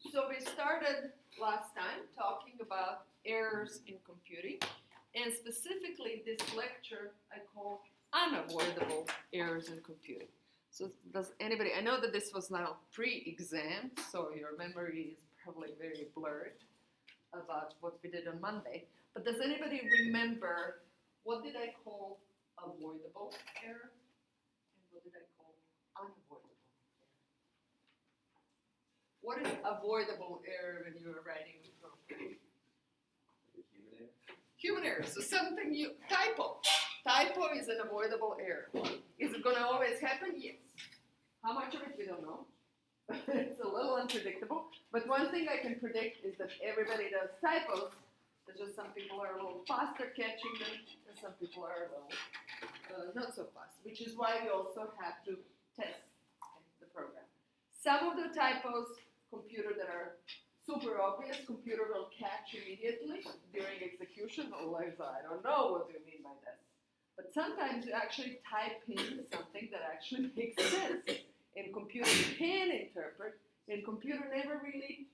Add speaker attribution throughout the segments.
Speaker 1: So we started last time talking about errors in computing, and specifically this lecture I call unavoidable errors in computing. So does anybody, I know that this was now pre-exam, so your memory is probably very blurred about what we did on Monday, but does anybody remember what did I call avoidable error and what did I call unavoidable error? What is avoidable error when you are writing a program?
Speaker 2: Human error.
Speaker 1: Human error, so something you, typo. Typo is an avoidable error. Is it going to always happen? Yes. How much of it we don't know. It's a little unpredictable, but one thing I can predict is that everybody does typos. It's just some people are a little faster catching them, and some people are a little not so fast, which is why we also have to test the program. Some of the typos, computer that are super obvious, computer will catch immediately during execution, otherwise I don't know what you mean by this. But sometimes you actually type in something that actually makes sense. And computer can interpret, and computer never really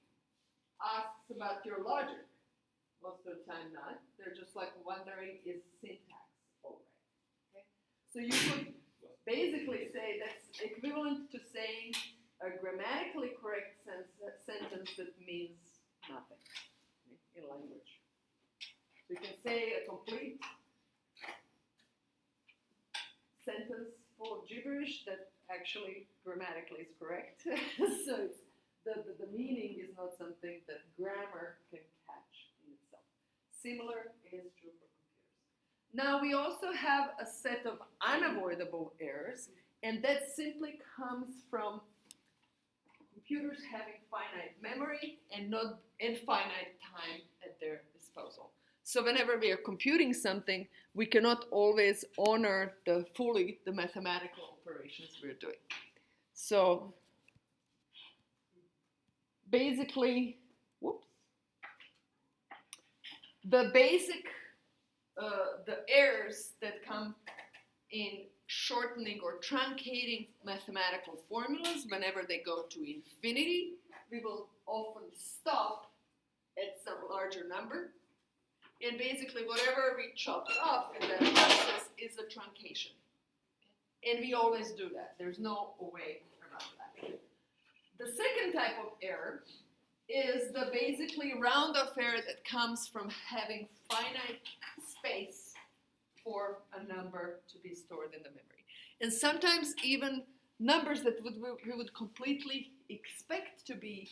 Speaker 1: asks about your logic. Most of the time not. They're just like wondering, is syntax all right? Okay? So you could basically say that's equivalent to saying a grammatically correct sentence that means nothing in language. So you can say a complete sentence full of gibberish that actually grammatically is correct. So it's, the meaning is not something that grammar can catch in itself. Similar is true for computers. Now we also have a set of unavoidable errors, and that simply comes from computers having finite memory and not infinite time at their disposal. So whenever we are computing something, we cannot always honor fully the mathematical operations we're doing. So basically, the basic, the errors that come in shortening or truncating mathematical formulas, whenever they go to infinity, we will often stop at some larger number. And basically, whatever we chopped off in that process is a truncation. And we always do that. There's no way around that. The second type of error is the basically round-off error that comes from having finite space for a number to be stored in the memory. And sometimes even numbers that we would completely expect to be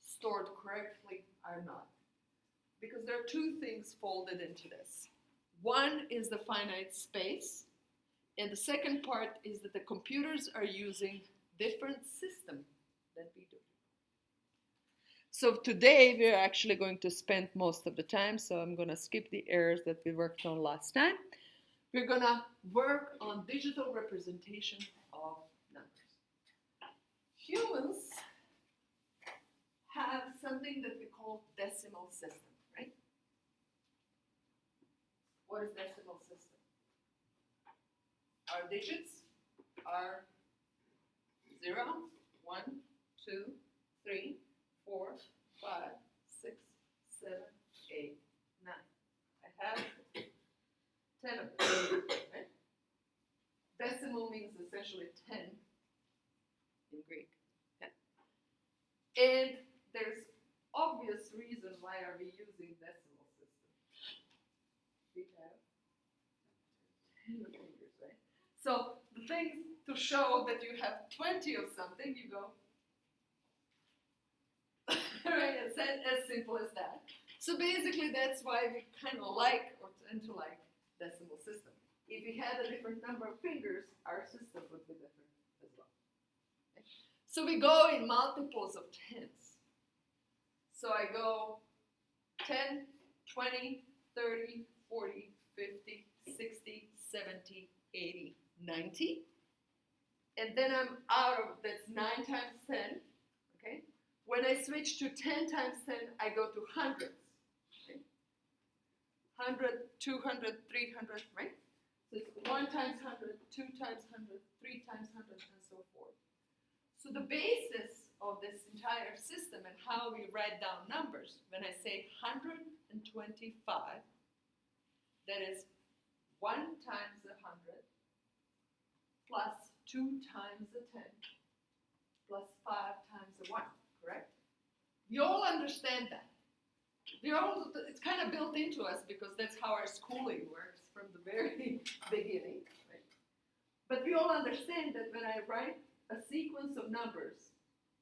Speaker 1: stored correctly are not. Because there are two things folded into this. One is the finite space, and the second part is that the computers are using different system than we do. So today we're actually going to spend most of the time, so I'm going to skip the errors that we worked on last time. We're going to work on digital representation of numbers. Humans have something that we call decimal system. Right? What is decimal system? Our digits are 0, 1, 2, 3, 4, 5, 6, 7, 8, 9. I have 10 of them. Right? Decimal means essentially 10 in Greek. 10. And there's obvious reason why are we using decimal system. We have 10 fingers, right? So the thing to show that you have 20 of something, you go, right? It's as simple as that. So basically that's why we kind of like or tend to like decimal system. If we had a different number of fingers, our system would be different as well. Okay? So we go in multiples of tens. So I go 10, 20, 30, 40, 50, 60, 70, 80, 90. And then I'm out of, that's 9 times 10, okay? When I switch to 10 times 10, I go to hundreds, okay? 100, 200, 300, right? So it's 1 times 100, 2 times 100, 3 times 100, and so forth. So the basis of this entire system and how we write down numbers, when I say 125, that is 1 times 100 plus 2 times 10 plus 5 times 1, correct? We all understand that. It's kind of built into us because that's how our schooling works from the very beginning, right? But we all understand that when I write a sequence of numbers,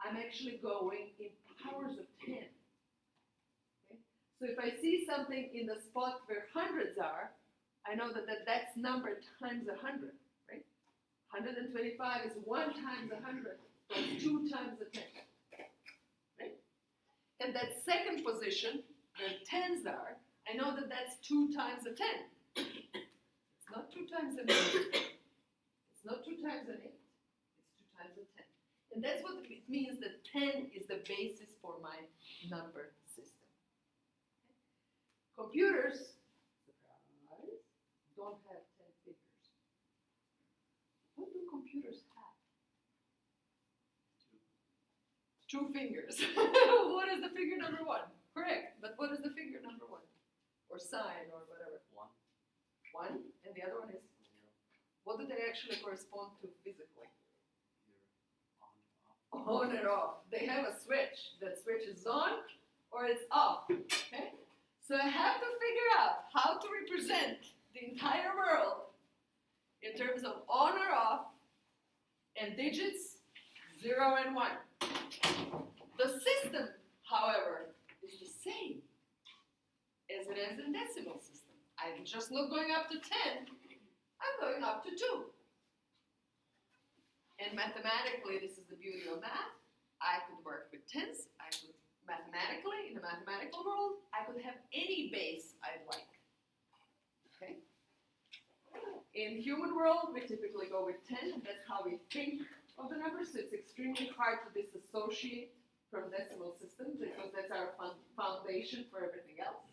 Speaker 1: I'm actually going in powers of 10. Okay? So if I see something in the spot where hundreds are, I know that that's number times 100, right? 125 is 1 times 100 plus 2 times 10, right? And that second position, where tens are, I know that that's 2 times 10. It's not 2 times an 8. It's not 2 times an 8. It's 2 times a 10. And that's what it means that 10 is the basis for my number system. Computers, surprise, don't have 10 figures. What do computers have? 2 fingers. What is the figure number 1? Correct, but what is the figure number 1? Or sign or whatever? 1. 1, and the other one is? 0. What do they actually correspond to physically? On and off. They have a switch. That switch is on or it's off. Okay? So I have to figure out how to represent the entire world in terms of on or off and digits 0 and 1. The system, however, is the same as it is in decimal system. I'm just not going up to 10, I'm going up to 2. And mathematically, this is the beauty of math. I could work with tens. I could mathematically, in the mathematical world, I could have any base I'd like. Okay? In human world, we typically go with 10. That's how we think of the numbers. So it's extremely hard to disassociate from decimal systems because that's our foundation for everything else.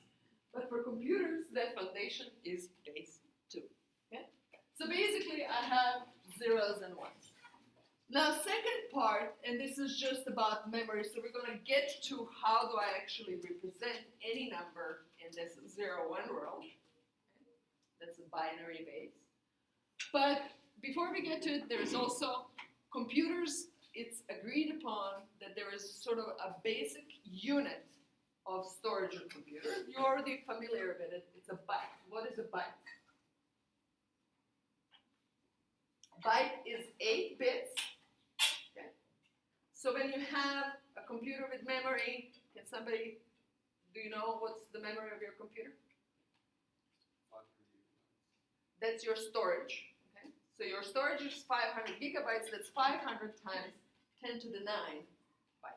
Speaker 1: But for computers, that foundation is base 2. Okay? So basically, I have zeros and ones. Now, second part, and this is just about memory, so we're going to get to how do I actually represent any number in this 0-1 world. That's a binary base. But before we get to it, there's also computers. It's agreed upon that there is sort of a basic unit of storage of computers. You're already familiar with it. It's a byte. What is a byte? Byte is 8 bits. Okay. So when you have a computer with memory, can somebody, do you know what's the memory of your computer?
Speaker 2: 500
Speaker 1: That's your storage. Okay. So your storage is 500 gigabytes. That's 500 times 10 to the 9 bytes. Okay.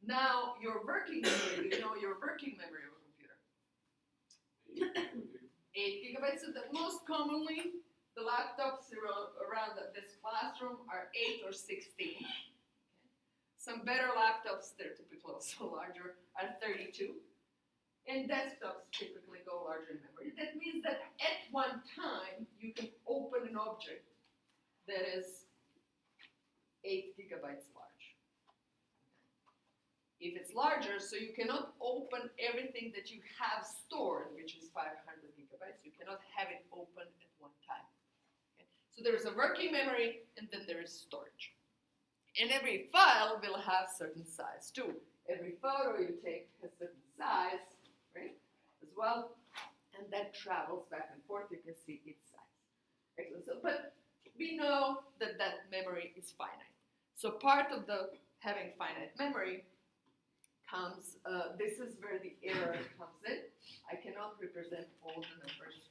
Speaker 1: Now your working memory, do you know your working memory of a computer? 8 gigabytes. So that most commonly, the laptops around this classroom are 8 or 16. Okay. Some better laptops, they're typically also larger, are 32. And desktops typically go larger in memory. That means that at one time, you can open an object that is 8 gigabytes large. If it's larger, so you cannot open everything that you have stored, which is 500 gigabytes, you cannot have it open at one time. Okay? So there is a working memory, and then there is storage. And every file will have certain size too. Every photo you take has certain size, right, as well, and that travels back and forth. You can see its size. Excellent. So, but we know that that memory is finite. So part of the having finite memory comes, this is where the error comes in. I cannot represent all the numbers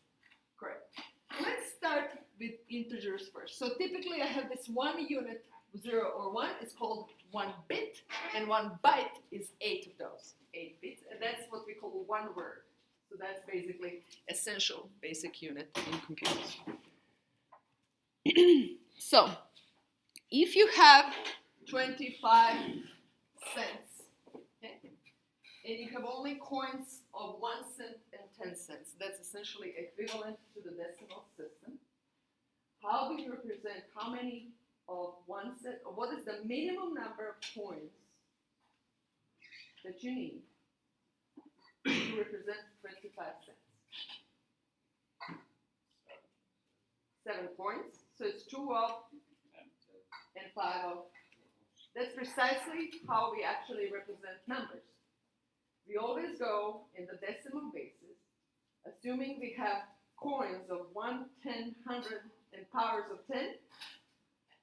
Speaker 1: correct. Let's start with integers first. So typically I have this one unit, 0 or 1, it's called 1 bit, and 1 byte is 8 of those, 8 bits, and that's what we call 1 word. So that's basically essential basic unit in computers. So, if you have 25 cents, okay, and you have only coins of 1 cent and 10 cents, that's essentially equivalent to the decimal system. How do you represent how many of one set, or what is the minimum number of coins that you need to represent 25 cents? 7 coins, so it's 2 of and 5 of. That's precisely how we actually represent numbers. We always go in the decimal basis, assuming we have coins of 1, 10, 100, and powers of 10.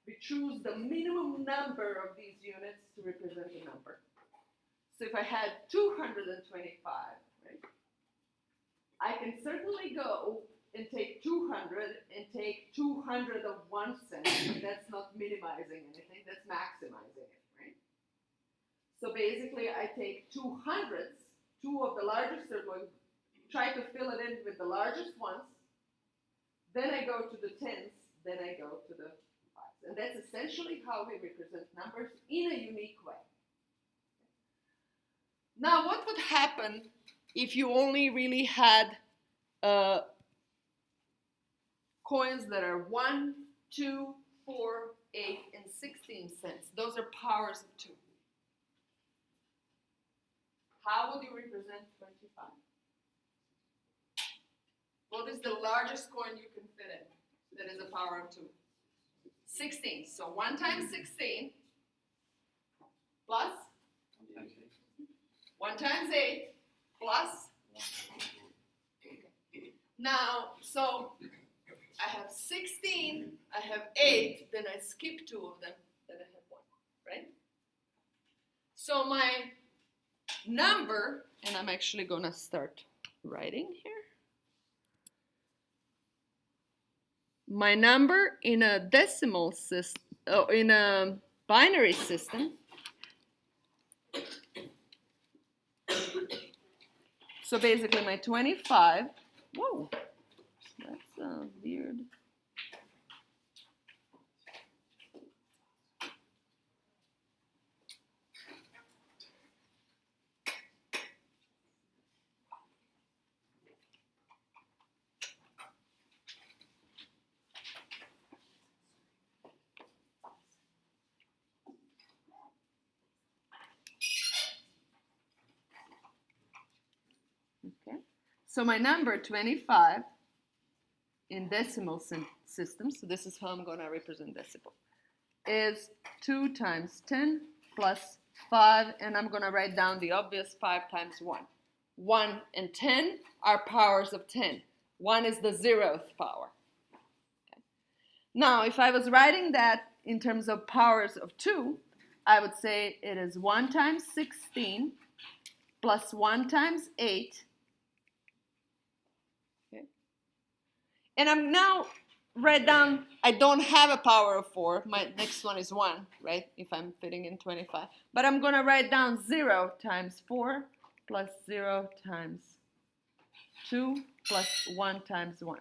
Speaker 1: We choose the minimum number of these units to represent a number. So if I had 225, right, I can certainly go and take 200 and take 200 of 1 cent, and that's not minimizing anything, that's maximizing it, right? So basically I take 2 hundredths, 2 of the largest circle, try to fill it in with the largest ones, then I go to the tens, then I go to the fives. And that's essentially how we represent numbers in a unique way. Now, what would happen if you only really had coins that are 1, 2, 4, 8, and 16 cents? Those are powers of 2. How would you represent 25? What is the largest coin you can fit in that is a power of 2? 16. So 1 times 16 plus 1 times 8 plus. Now, so I have 16, I have 8, then I skip 2 of them, then I have 1, right? So my number, and I'm actually going to start writing here. My number in a decimal system, in a binary system, so basically my 25, whoa, that's weird. Okay, so my number 25 in decimal system, so this is how I'm going to represent decimal, is 2 times 10 plus 5, and I'm going to write down the obvious 5 times 1. 1 and 10 are powers of 10. 1 is the 0th power. Okay. Now, if I was writing that in terms of powers of 2, I would say it is 1 times 16 plus 1 times 8. Okay. And I'm now write down, I don't have a power of 4. My next one is 1, right, if I'm fitting in 25. But I'm going to write down 0 times 4 plus 0 times 2 plus 1 times 1.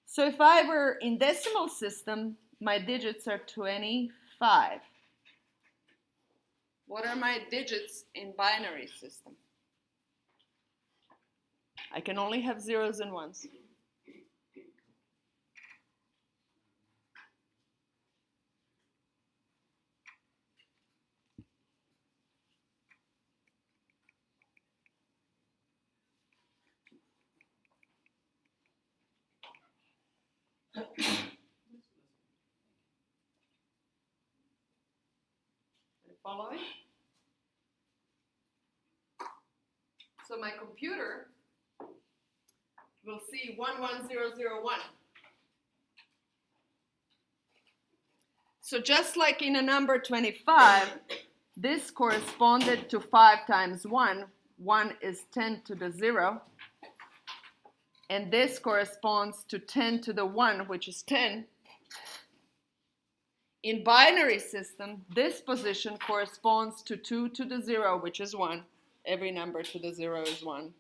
Speaker 1: So if I were in decimal system, my digits are 25. What are my digits in binary system? I can only have zeros and ones. Are you following? So my computer will see 11001. So just like in a number 25, this corresponded to 5 times 1. 1 is 10 to the 0. And this corresponds to 10 to the 1, which is 10. In binary system, this position corresponds to 2 to the 0, which is 1. Every number to the 0 is 1.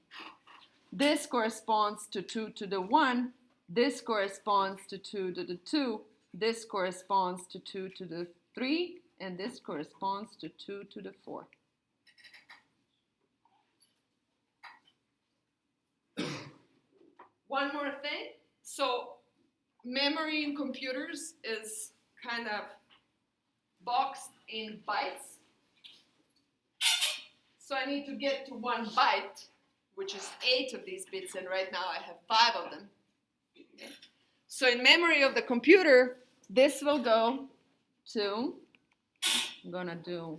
Speaker 1: This corresponds to 2 to the 1. This corresponds to 2 to the 2. This corresponds to 2 to the 3. And this corresponds to 2 to the 4. one more thing. So memory in computers is kind of boxed in bytes. So I need to get to 1 byte, which is 8 of these bits, and right now I have 5 of them. Okay. So in memory of the computer, this will go to, I'm gonna do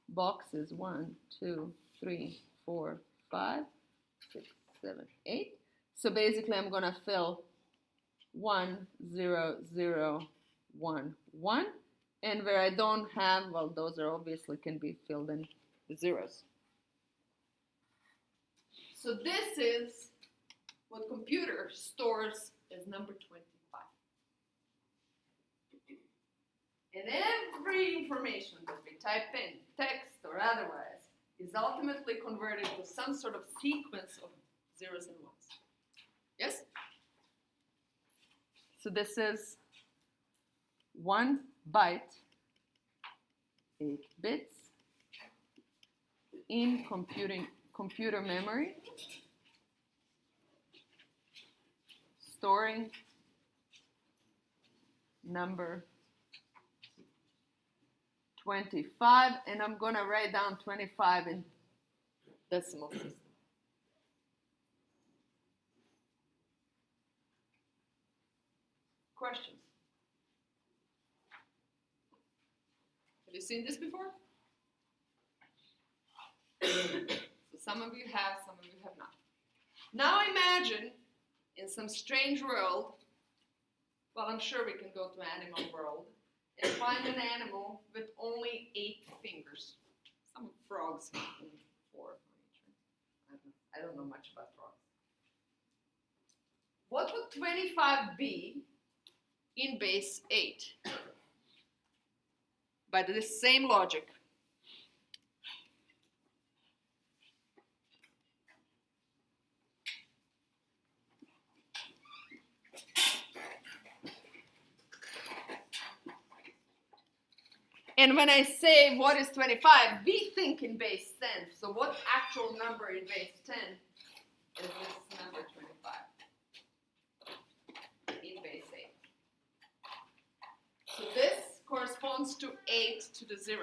Speaker 1: boxes 1, 2, 3, 4, 5, 6, 7, 8. So basically I'm gonna fill 1, 0, 0, 1, 1. And where I don't have, well, those are obviously can be filled in the zeros. So this is what computer stores as number 25. And every information that we type in, text or otherwise, is ultimately converted to some sort of sequence of zeros and ones. Yes? So this is 1 byte, 8 bits, in computer memory, storing number 25, and I'm going to write down 25 in decimal system. Questions? Have you seen this before? So some of you have, some of you have not. Now imagine in some strange world, well, I'm sure we can go to animal world and find an animal with only 8 fingers. Some frogs have 4 on each. I don't know much about frogs. What would 25 be in base 8? By this same logic. And when I say what is 25, we think in base 10. So what actual number in base 10 is this number 25 in base 8? So this corresponds to 8 to the 0,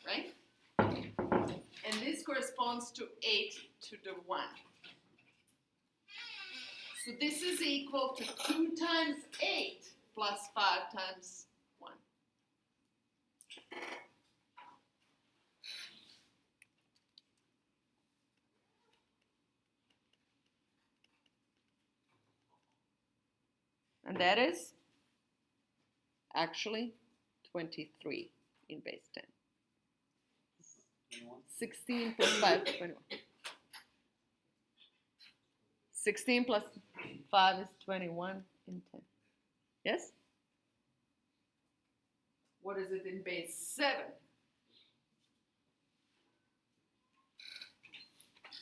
Speaker 1: right? And this corresponds to 8 to the 1. So this is equal to 2 times 8 plus 5 times 1. And that is actually 23 in base 10. 16 plus 5 is 21. 16 plus 5 is 21 in 10. Yes? What is it in base 7?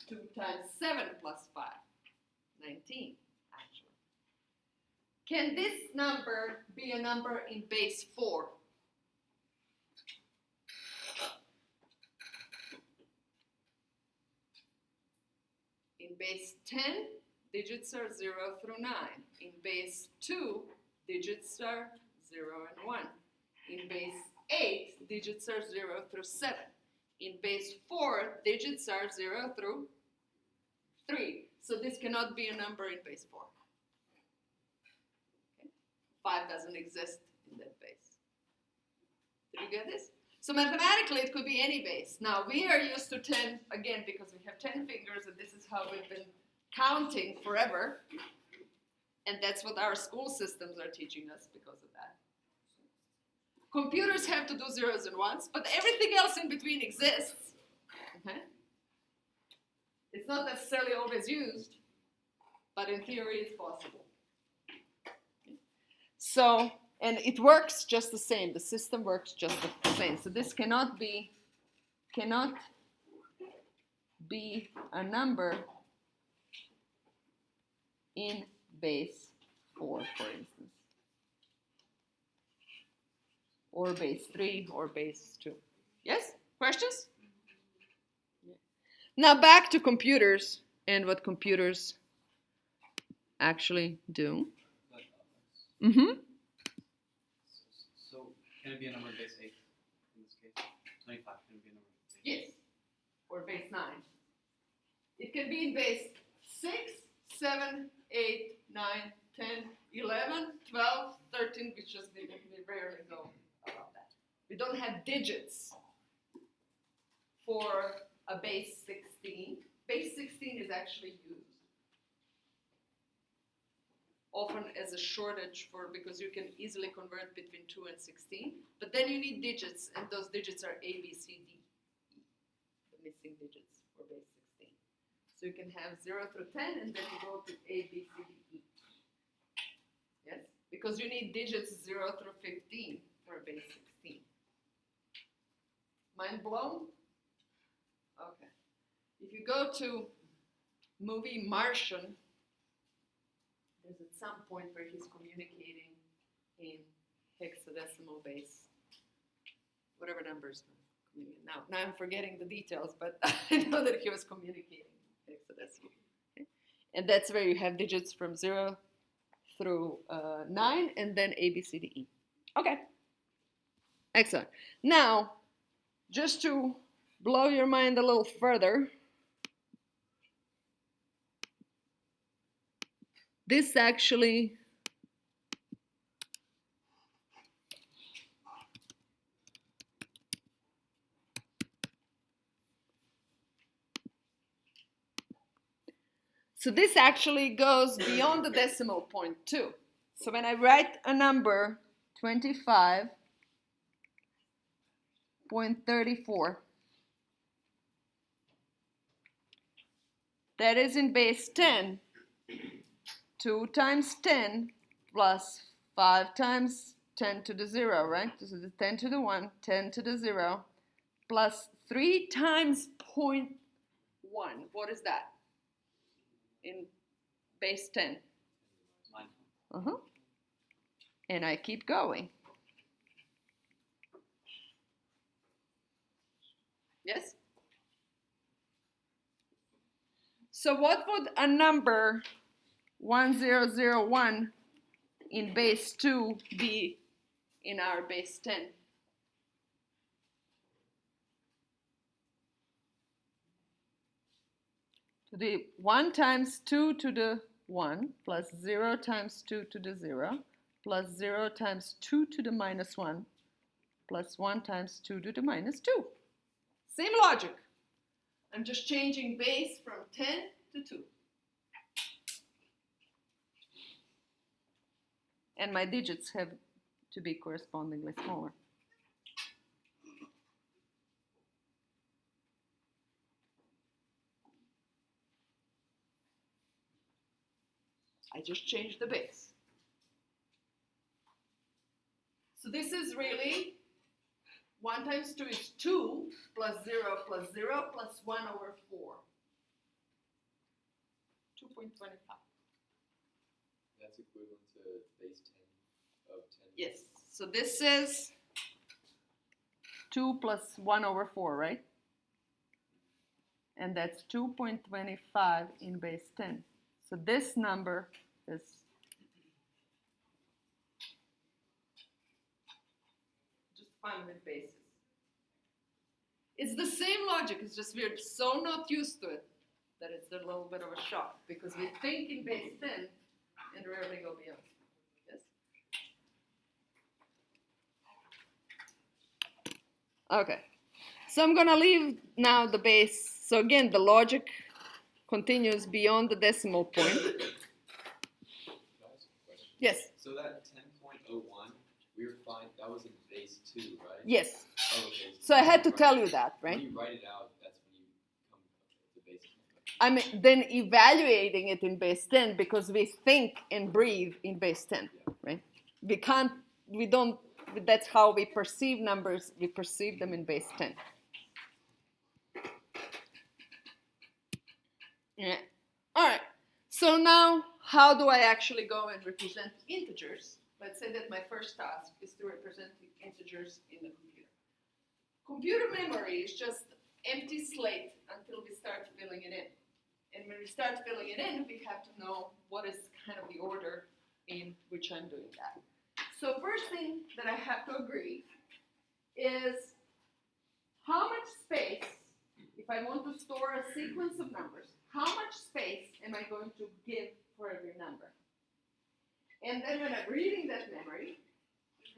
Speaker 1: 2 times 7 plus 5, 19 actually. Can this number be a number in base 4? In base 10, digits are 0 through 9. In base 2, digits are 0 and 1. In base 8, digits are 0 through 7. In base 4, digits are 0 through 3. So this cannot be a number in base 4. Okay. 5 doesn't exist in that base. Did you get this? So mathematically, it could be any base. Now, we are used to 10, again, because we have 10 fingers, and this is how we've been counting forever. And that's what our school systems are teaching us because of that. Computers have to do zeros and ones, but everything else in between exists. Okay? It's not necessarily always used, but in theory it's possible. Okay? So, and it works just the same. The system works just the same. So this cannot be a number in base 4, for instance, or base 3, or base 2. Yes? Questions? Yeah. Now back to computers. and what computers actually do.
Speaker 2: But,
Speaker 1: Mm-hmm.
Speaker 2: so can it be a number base 8 in this case? 25 can it be a number base 8?
Speaker 1: Yes, or base 9. It can be in base 6, 7, 8, 9, 10, 11, 12, 13, which just we rarely go about that. We don't have digits for a base 16. Base 16 is actually used often as a shortage because you can easily convert between 2 and 16, but then you need digits, and those digits are A, B, C, D, E, the missing digits for base 16. So you can have 0 through 10, and then you go to A, B, C, D, E. Yes? Because you need digits 0 through 15 for base 16. Mind blown? Okay. If you go to movie Martian, there's at some point where he's communicating in hexadecimal base, whatever numbers. Now I'm forgetting the details, but I know that he was communicating in hexadecimal. Okay? And that's where you have digits from 0 through 9, and then A, B, C, D, E. Okay. Excellent. Now, just to blow your mind a little further, this actually goes beyond the decimal point too. So when I write a number 25.34, that is in base 10. 2 times 10 plus 5 times 10 to the 0, right? This is 10 to the 1, 10 to the 0, plus 3 times 0.1. What is that in base 10?
Speaker 2: 9.
Speaker 1: And I keep going. Yes? So what would a number 1001 in base 2 be in our base 10? To the 1 times 2 to the 1 plus 0 times 2 to the 0 plus 0 times 2 to the minus 1 plus 1 times 2 to the minus 2. Same logic. I'm just changing base from 10 to 2. And my digits have to be correspondingly smaller. I just changed the base. So this is really 1 times 2 is 2 plus 0 plus 0 plus 1 over 4. 2.25.
Speaker 3: That's equivalent to base 10 of 10.
Speaker 1: Yes. So this is 2 plus 1 over 4, right? And that's 2.25 in base 10. So this number is just fun with bases. It's the same logic, it's just we're so not used to it that it's a little bit of a shock because we think in base 10 and rarely go beyond. Yes? Okay. So I'm going to leave now the base. So again, the logic continues beyond the decimal point.
Speaker 3: Can I ask a question?
Speaker 1: Yes.
Speaker 3: So that 10.01, we were fine. That was in base 2, right?
Speaker 1: Yes.
Speaker 3: Oh, okay.
Speaker 1: So I had to tell you that, right?
Speaker 3: When you write it out, that's when you come to base 10.
Speaker 1: I'm then evaluating it in base 10 because we think and breathe in base 10, right? That's how we perceive numbers. We perceive them in base 10. Yeah. All right. So now, how do I actually go and represent integers? Let's say that my first task is to represent the integers in the computer. Computer memory is just empty slate until we start filling it in. And when we start filling it in, we have to know what is kind of the order in which I'm doing that. So first thing that I have to agree is how much space, if I want to store a sequence of numbers, how much space am I going to give for every number? And then when I'm reading that memory,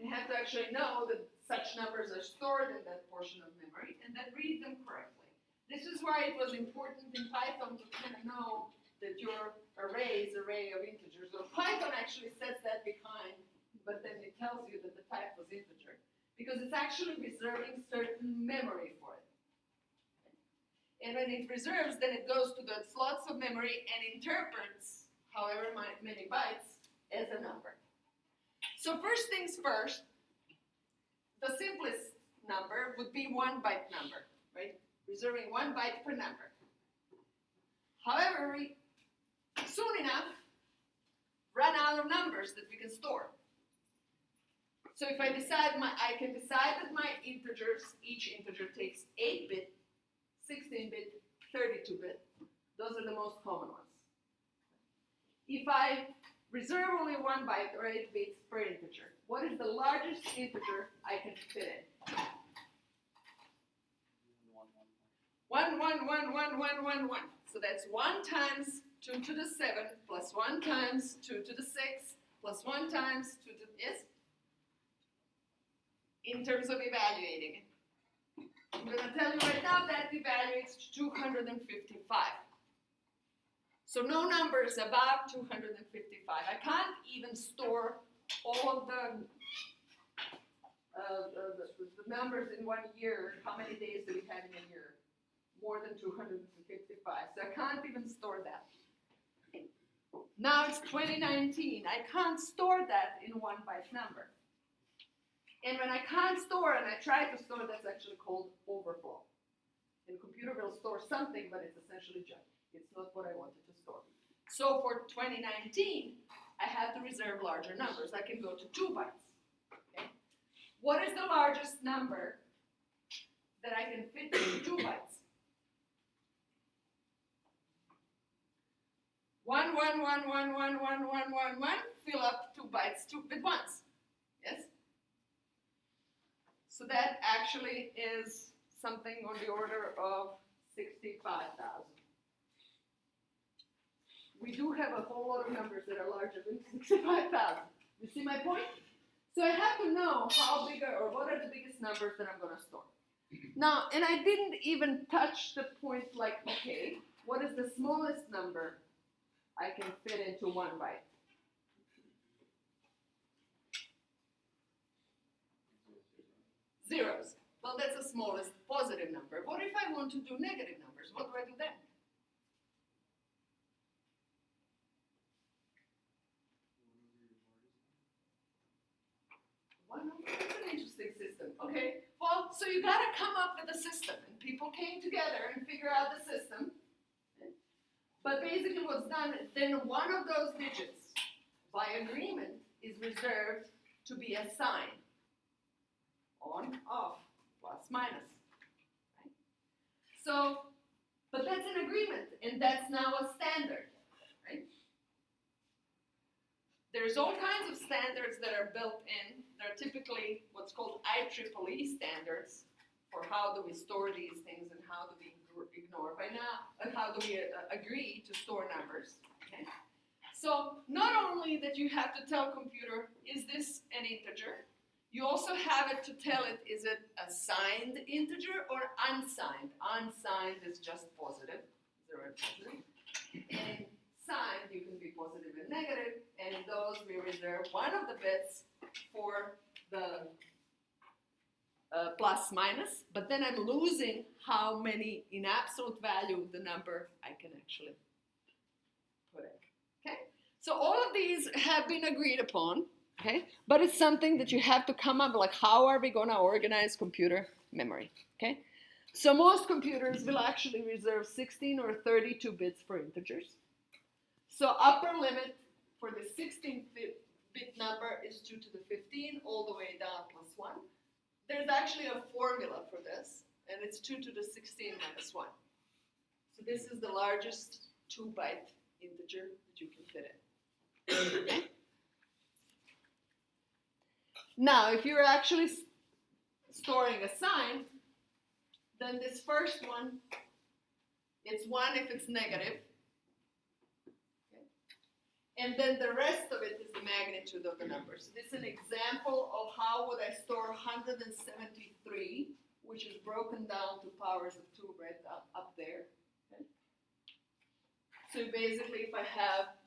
Speaker 1: I have to actually know that such numbers are stored in that portion of memory and then read them correctly. This is why it was important in Python to kind of know that your array is an array of integers. So Python actually sets that behind, but then it tells you that the type was integer, because it's actually reserving certain memory for it. And when it reserves, then it goes to the slots of memory and interprets however many bytes as a number. So first things first, the simplest number would be 1 byte number, right? Reserving 1 byte per number. However, we soon enough run out of numbers that we can store. So if I decide I can decide that my integers, each integer takes 8-bit, 16-bit, 32-bit. Those are the most common ones. If I reserve only 1 byte or 8 bits per integer, what is the largest integer I can fit in? 1, 1, 1, 1, 1, 1, 1. So that's 1 times 2 to the 7 plus 1 times 2 to the 6 plus 1 times 2 to the, yes? In terms of evaluating it. I'm going to tell you right now that evaluates to 255. So no numbers above 255. I can't even store all of the numbers in 1 year. How many days do we have in a year? More than 255. So I can't even store that. Now it's 2019. I can't store that in 1 byte number. And when I can't store and I try to store, that's actually called overflow. And the computer will store something, but it's essentially junk. It's not what I wanted to store. So for 2019, I have to reserve larger numbers. I can go to 2 bytes. Okay? What is the largest number that I can fit into 2 bytes? 1, 1, 1, 1, 1, 1, 1, 1, 1. Fill up 2 bytes with ones. Yes? So that actually is something on the order of 65,000. We do have a whole lot of numbers that are larger than 65,000. You see my point? So I have to know how big or what are the biggest numbers that I'm going to store. Now, and I didn't even touch the point like, okay, what is the smallest number I can fit into 1 byte? Zeros. Well, that's the smallest positive number. What if I want to do negative numbers? What do I do then? That's an interesting system. Okay, well, so you got to come up with a system, and people came together and figure out the system. But basically what's done, then one of those digits, by agreement, is reserved to be a sign. On, off, plus, minus. Right? So, but that's an agreement, and that's now a standard. Right? There's all kinds of standards that are built in. They're typically what's called IEEE standards for how do we store these things and how do we ignore by now, and how do we agree to store numbers. Okay? So not only that you have to tell computer, is this an integer? You also have it to tell it, is it a signed integer or unsigned? Unsigned is just positive, 0 and positive. And signed, you can be positive and negative, and in those we reserve one of the bits for the plus minus, but then I'm losing how many in absolute value the number I can actually put in. Okay? So all of these have been agreed upon, okay? But it's something that you have to come up, like how are we going to organize computer memory, okay? So most computers will actually reserve 16 or 32 bits for integers. So upper limit for the 16-bit number is 2 to the 15, all the way down plus 1. There's actually a formula for this, and it's 2 to the 16 minus 1. So this is the largest 2-byte integer that you can fit in. Okay? Now, if you're actually storing a sign, then this first one, it's 1 if it's negative. Okay? And then the rest of it is the magnitude of the number. So this is an example of how would I store 173, which is broken down to powers of 2 right up there. Okay? So basically, if I have,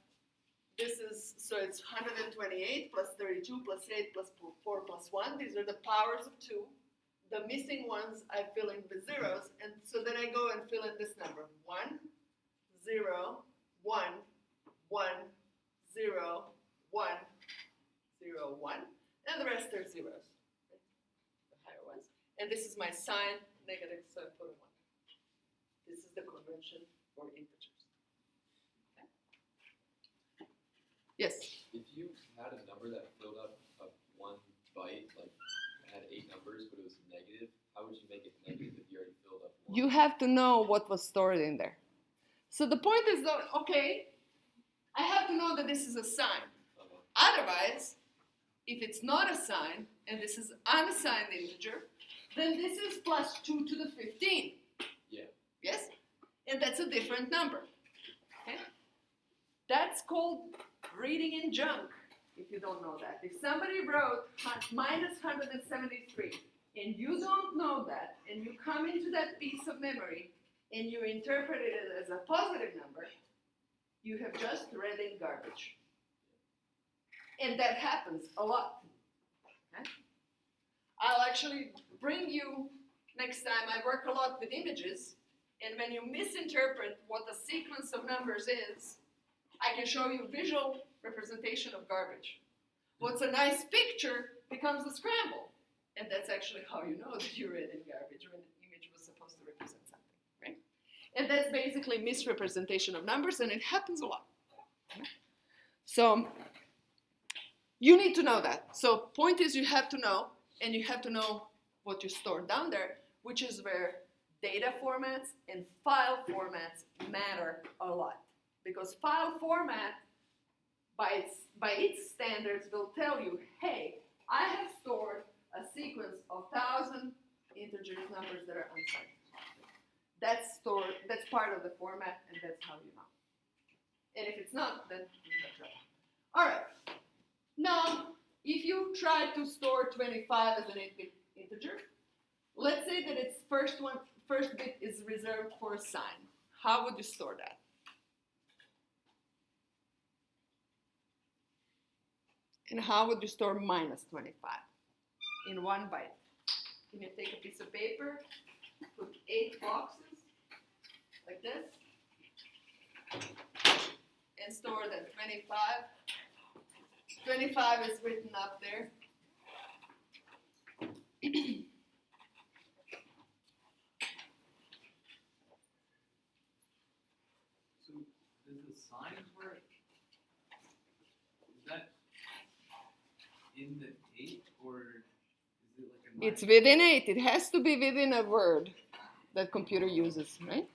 Speaker 1: so it's 128 plus 32 plus 8 plus 4 plus 1. These are the powers of 2. The missing ones I fill in with zeros, and so then I go and fill in this number. 1, 0, 1, 1, 0, 1, 0, 1, and the rest are zeros. The higher ones. And this is my sign, negative, so I put a 1. This is the convention for integers. Yes?
Speaker 3: If you had a number that filled up a 1 byte, like had 8 numbers, but it was negative, how would you make it negative if you already filled up 1?
Speaker 1: You have to know what was stored in there. So the point is that, okay, I have to know that this is a sign. Otherwise, if it's not a sign, and this is unassigned integer, then this is plus 2 to the 15.
Speaker 3: Yeah.
Speaker 1: Yes? And that's a different number. Okay? That's called reading in junk, if you don't know that. If somebody wrote minus 173, and you don't know that, and you come into that piece of memory, and you interpret it as a positive number, you have just read in garbage. And that happens a lot. Okay? I'll actually bring you, next time, I work a lot with images, and when you misinterpret what the sequence of numbers is, I can show you visual representation of garbage. What's a nice picture becomes a scramble. And that's actually how you know that you read in garbage when the image was supposed to represent something, right? And that's basically misrepresentation of numbers, and it happens a lot. Okay? So you need to know that. So point is you have to know, and you have to know what you store down there, which is where data formats and file formats matter a lot. Because file format, by its standards, will tell you, hey, I have stored a sequence of 1,000 integer numbers that are unsigned. That's stored, that's part of the format, and that's how you know. And if it's not, then you have trouble. All right. Now, if you try to store 25 as an 8-bit integer, let's say that its first bit is reserved for a sign. How would you store that? And how would you store minus 25 in 1 byte? Can you take a piece of paper, put 8 boxes like this, and store that 25. 25 is written up there.
Speaker 2: So does the signs work? Is that in the 8, or is it like a 9?
Speaker 1: It's within 8. It has to be within a word that computer uses, right?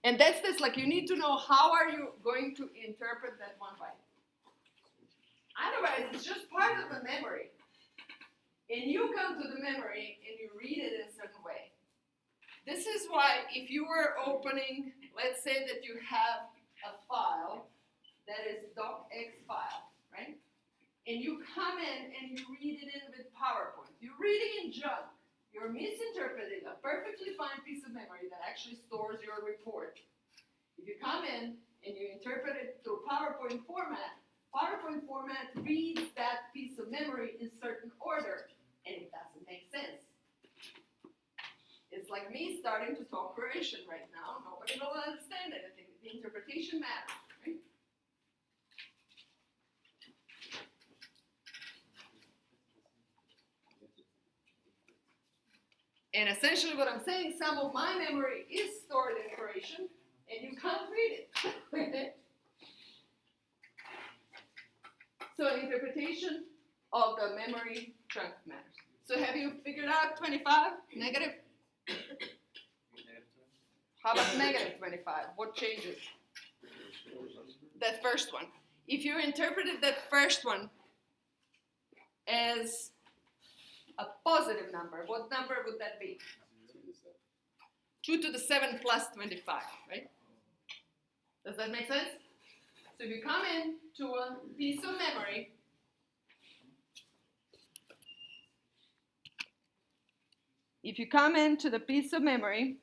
Speaker 1: And that's this, like you need to know how are you going to interpret that 1 byte. Otherwise, it's just part of the memory. And you come to the memory and you read it in a certain way. This is why if you were opening, let's say that you have a file that is docx file, right? And you come in and you read it in with PowerPoint. You're reading in junk. You're misinterpreting a perfectly fine piece of memory that actually stores your report. If you come in and you interpret it through PowerPoint format reads that piece of memory in certain order, and it doesn't make sense. It's like me starting to talk Croatian right now. Nobody will understand anything. The interpretation matters, right? And essentially what I'm saying, some of my memory is stored in Croatian, and you can't read it. So interpretation of the memory chunk matters. So have you figured out 25, negative?
Speaker 2: Negative 20?
Speaker 1: How about negative 25? What changes? that first one. If you interpreted that first one as a positive number, what number would that be? 2 to the 7 plus 25, right? Does that make sense? So if you come in to a piece of memory,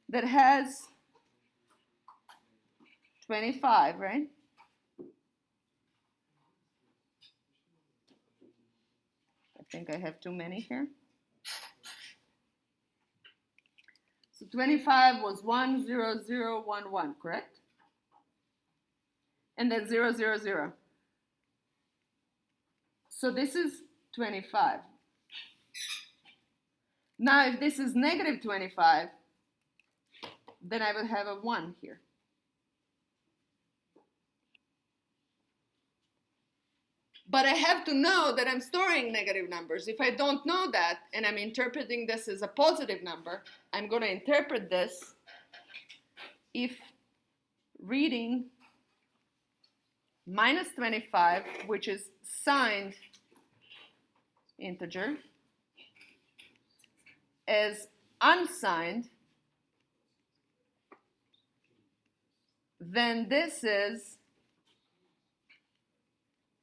Speaker 1: that has 25, right? I think I have too many here. So 25 was 10011, correct? And then 000. So this is 25. Now if this is negative 25, then I would have a 1 here. But I have to know that I'm storing negative numbers. If I don't know that, and I'm interpreting this as a positive number, I'm going to interpret this if reading minus 25, which is signed integer, as unsigned, then this is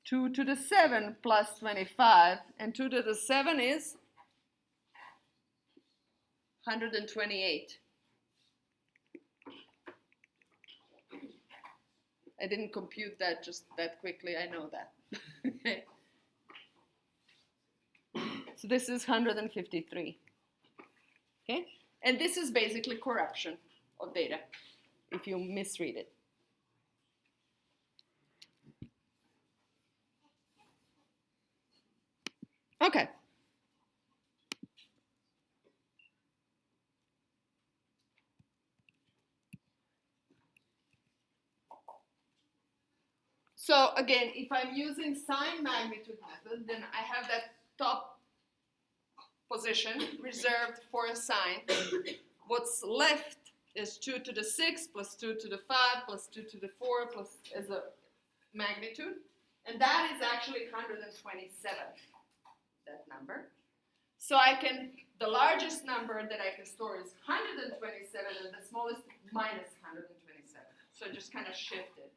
Speaker 1: 2 to the 7 plus 25, and 2 to the 7 is 128. I didn't compute that just that quickly, I know that. So this is 153. Okay? And this is basically corruption of data if you misread it. Okay. So again, if I'm using sign magnitude method, then I have that top position reserved for a sign. What's left is 2 to the 6 plus 2 to the 5 plus 2 to the 4 plus as a magnitude. And that is actually 127. That number. So I can, the largest number that I can store is 127 and the smallest minus 127. So I just kind of shifted.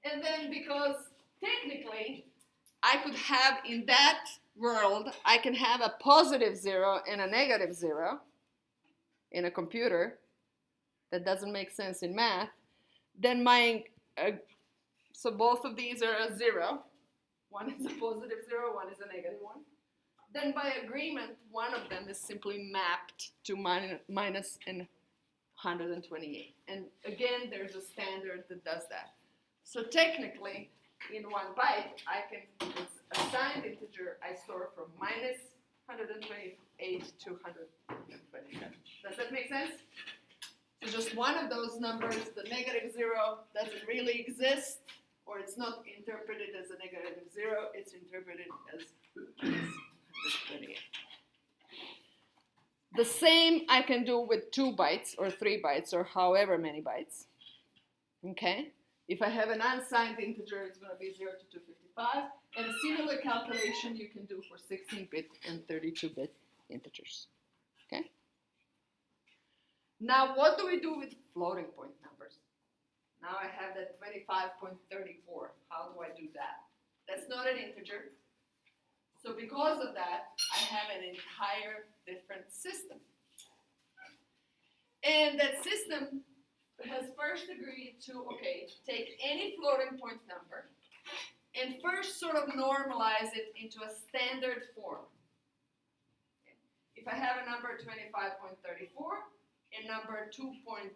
Speaker 1: And then because technically I could have in that world, I can have a positive 0 and a negative 0 in a computer. That doesn't make sense in math. Then so both of these are a 0. One is a positive 0, one is a negative 1. Then by agreement, one of them is simply mapped to minus and 128. And again, there's a standard that does that. So technically, in 1 byte, it's a signed integer I store from minus 128 to 127. Does that make sense? So just one of those numbers, the negative 0, doesn't really exist. Or it's not interpreted as a negative 0, it's interpreted as 128. The same I can do with 2 bytes or 3 bytes or however many bytes. Okay? If I have an unsigned integer, it's going to be 0 to 255. And a similar calculation you can do for 16-bit and 32-bit integers. Okay? Now, what do we do with floating point numbers? Now I have that 25.34. How do I do that? That's not an integer. So because of that, I have an entire different system. And that system has first agreed to, okay, take any floating point number and first sort of normalize it into a standard form. If I have a number 25.34 and number 2.534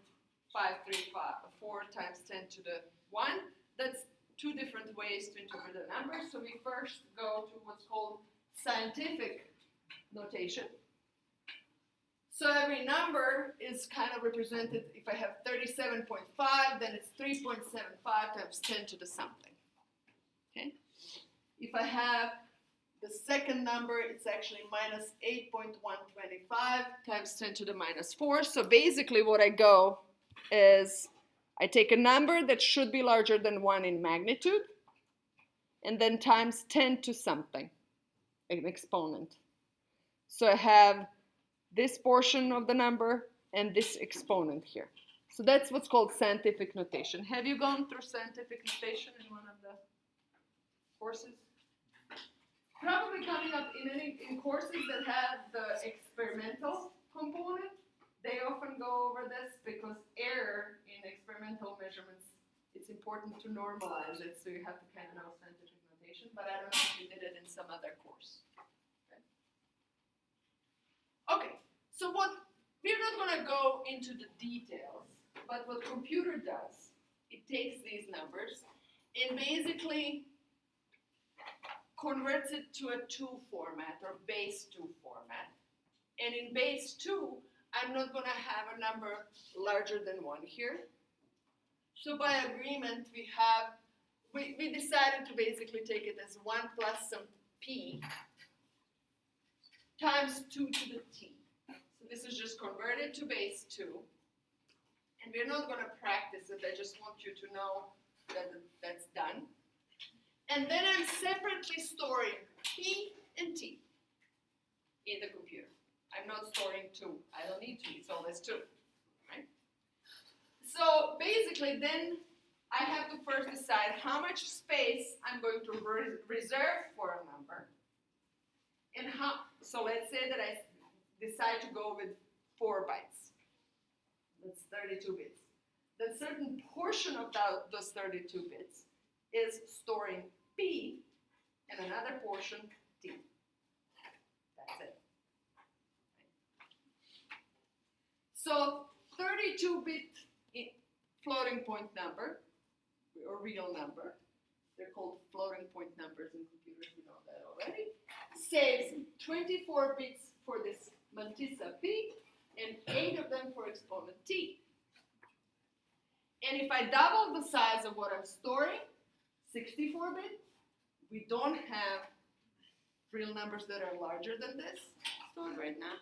Speaker 1: times 10 to the 1, that's 2 different ways to interpret the number. So we first go to what's called scientific notation. So every number is kind of represented, if I have 37.5, then it's 3.75 times 10 to the something. Okay? If I have The second number is actually minus 8.125 times 10 to the minus 4. So basically what I go is I take a number that should be larger than 1 in magnitude and then times 10 to something, an exponent. So I have this portion of the number and this exponent here. So that's what's called scientific notation. Have you gone through scientific notation in one of the courses? Probably coming up in courses that have the experimental component, they often go over this because error in experimental measurements, it's important to normalize it, so you have to kind of know scientific notation, but I don't know if you did it in some other course. Okay, so we're not going to go into the details, but what computer does, it takes these numbers and basically converts it to a 2 format or base 2 format. And in base 2, I'm not going to have a number larger than 1 here. So by agreement, we decided to basically take it as 1 plus some p times 2 to the t. So this is just converted to base 2. And we're not going to practice it. I just want you to know that that's done. And then I'm separately storing p and t in the computer. I'm not storing 2. I don't need 2. It's always 2. Right? So basically, then I have to first decide how much space I'm going to reserve for a number. And so let's say that I decide to go with 4 bytes. That's 32 bits. Then a certain portion of those 32 bits is storing p and another portion t. That's it. So 32-bit floating point number, or real number, they're called floating point numbers in computers, we know that already, saves 24 bits for this mantissa p and 8 of them for exponent t. And if I double the size of what I'm storing, 64-bit, we don't have real numbers that are larger than this stored right now.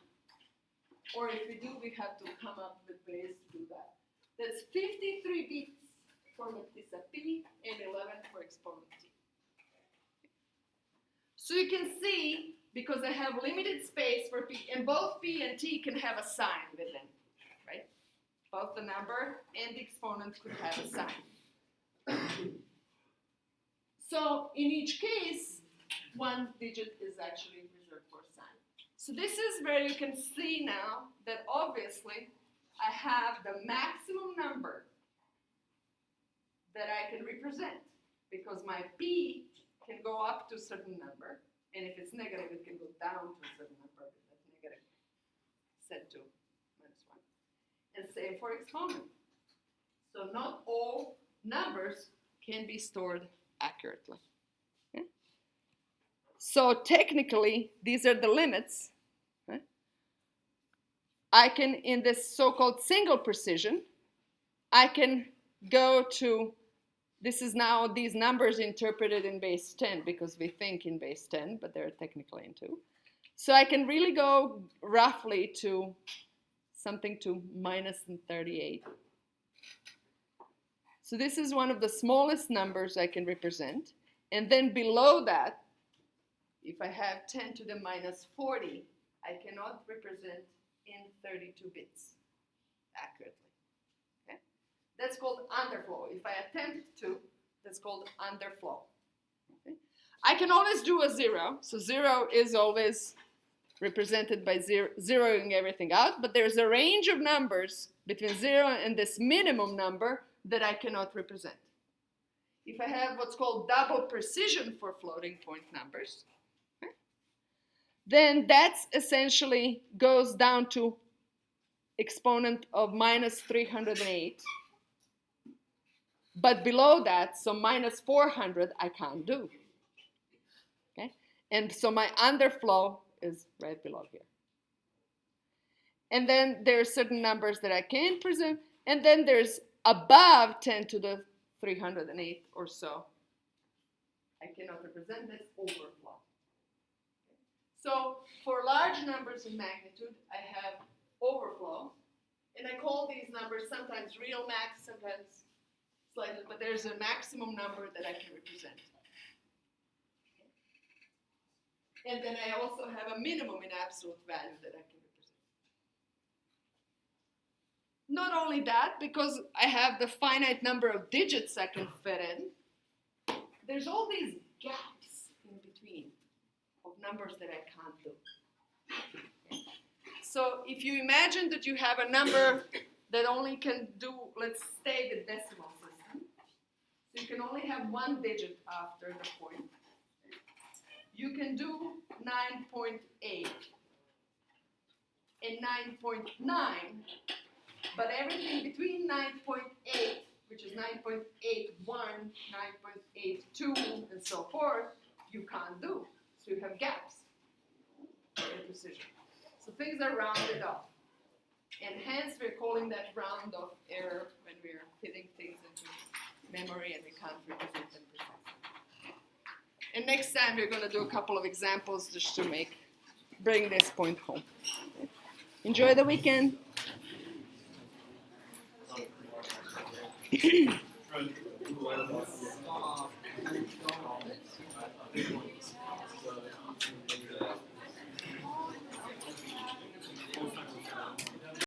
Speaker 1: Or if we do, we have to come up with ways to do that. That's 53 bits for mantissa p and 11 for exponent t. So you can see, because I have limited space for p, and both p and t can have a sign with them, right? Both the number and the exponent could have a sign. So in each case, 1 digit is actually reserved for a sign. So this is where you can see now that obviously I have the maximum number that I can represent, because my p can go up to a certain number, and if it's negative, it can go down to a certain number, but that's negative set to -1. And same for exponent. So not all numbers can be stored accurately. Okay? So technically, these are the limits. Okay? I can, in this so-called single precision, I can go to, this is now these numbers interpreted in base 10 because we think in base 10, but they're technically in 2. So I can really go roughly to something to -38. So this is one of the smallest numbers I can represent. And then below that, if I have 10 to the -40, I cannot represent in 32 bits accurately. Okay? That's called underflow. If I attempt to, that's called underflow. Okay? I can always do a 0. So 0 is always represented by zeroing everything out. But there's a range of numbers between 0 and this minimum number that I cannot represent. If I have what's called double precision for floating point numbers, okay, then that's essentially goes down to exponent of -308. But below that, so -400, I can't do. Okay? And so my underflow is right below here. And then there are certain numbers that I can present, and then there's above 10 to the 308 or so. I cannot represent this overflow. So for large numbers in magnitude, I have overflow, and I call these numbers sometimes real max, sometimes slightly, but there's a maximum number that I can represent. And then I also have a minimum in absolute value that I can represent. Not only that, because I have the finite number of digits I can fit in, there's all these gaps in between of numbers that I can't do. So if you imagine that you have a number that only can do, let's say, the decimal system, so you can only have one digit after the point, you can do 9.8 and 9.9, but everything between 9.8, which is 9.81, 9.82, and so forth, you can't do. So you have gaps in precision. So things are rounded off. And hence we're calling that round off error when we're fitting things into memory and we can't represent them precisely. And next time we're going to do a couple of examples just to bring this point home. Enjoy the weekend.
Speaker 2: Stop.